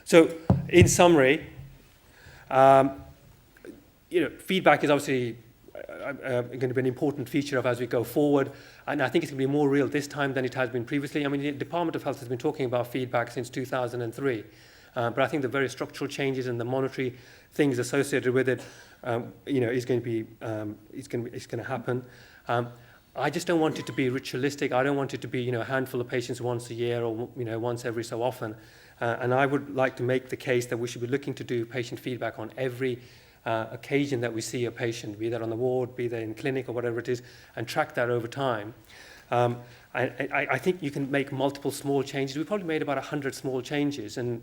So in summary, feedback is obviously going to be an important feature of as we go forward, and I think it's going to be more real this time than it has been previously. I mean, the Department of Health has been talking about feedback since 2003, but I think the very structural changes and the monetary things associated with it, is going to be, it's going to happen. I just don't want it to be ritualistic. I don't want it to be, a handful of patients once a year or, once every so often. And I would like to make the case that we should be looking to do patient feedback on every occasion that we see a patient, be that on the ward, be that in clinic or whatever it is, and track that over time. I think you can make multiple small changes. We've probably made about 100 small changes, and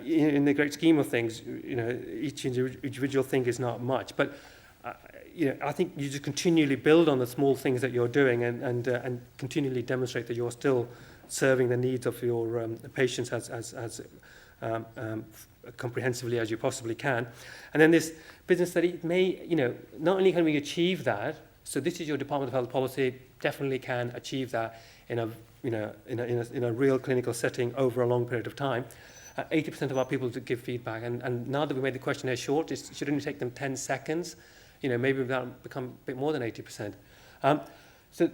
in the great scheme of things, each individual thing is not much. But I think you just continually build on the small things that you're doing and continually demonstrate that you're still serving the needs of your patients as comprehensively as you possibly can. And then this business study may, not only can we achieve that, so this is your Department of Health policy, definitely can achieve that in a real clinical setting over a long period of time. 80% of our people to give feedback, and now that we made the questionnaire short, it should only take them 10 seconds. Maybe that'll become a bit more than 80%. So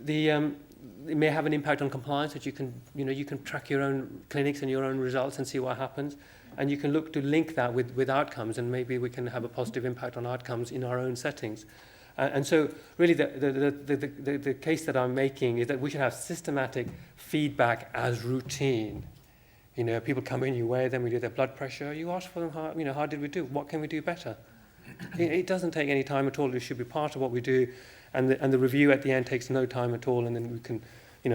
it may have an impact on compliance, that you can track your own clinics and your own results and see what happens, and you can look to link that with outcomes, and maybe we can have a positive impact on outcomes in our own settings. And so really the case that I'm making is that we should have systematic feedback as routine. People come in, you weigh them, we do their blood pressure, you ask for them, how did we do? What can we do better? It doesn't take any time at all. It should be part of what we do, and the review at the end takes no time at all, and then we can,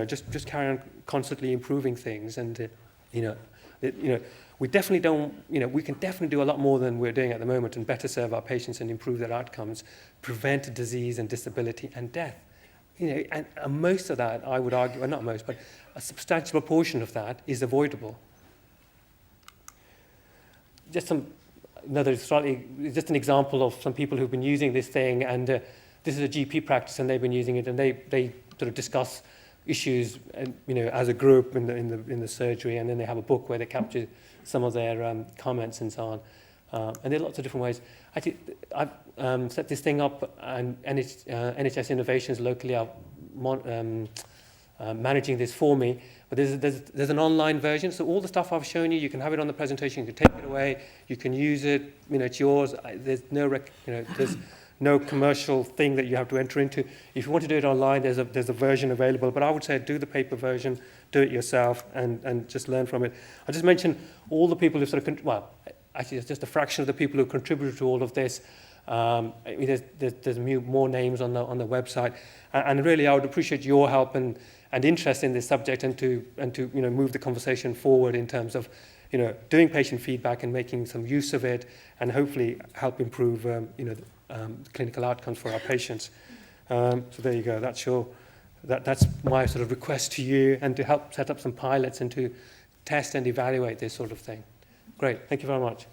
just carry on constantly improving things. And we definitely don't, we can definitely do a lot more than we're doing at the moment, and better serve our patients and improve their outcomes, prevent disease and disability and death. And most of that, I would argue, well, not most, but a substantial portion of that is avoidable. Just an example of some people who've been using this thing, and this is a GP practice, and they've been using it, and they sort of discuss issues, and as a group in the surgery, and then they have a book where they capture some of their comments and so on. And there are lots of different ways. Actually, I've set this thing up, and NHS Innovations locally are managing this for me. But there's an online version, so all the stuff I've shown you, you can have it on the presentation, you can take it away, you can use it, it's yours. There's no commercial thing that you have to enter into. If you want to do it online, there's a version available, but I would say do the paper version, do it yourself, and just learn from it. I just mentioned all the people who actually it's just a fraction of the people who contributed to all of this. There's more names on the website, and really I would appreciate your help and interest in this subject, and to move the conversation forward in terms of doing patient feedback and making some use of it, and hopefully help improve clinical outcomes for our patients. So there you go. That's my sort of request to you, and to help set up some pilots and to test and evaluate this sort of thing. Great. Thank you very much.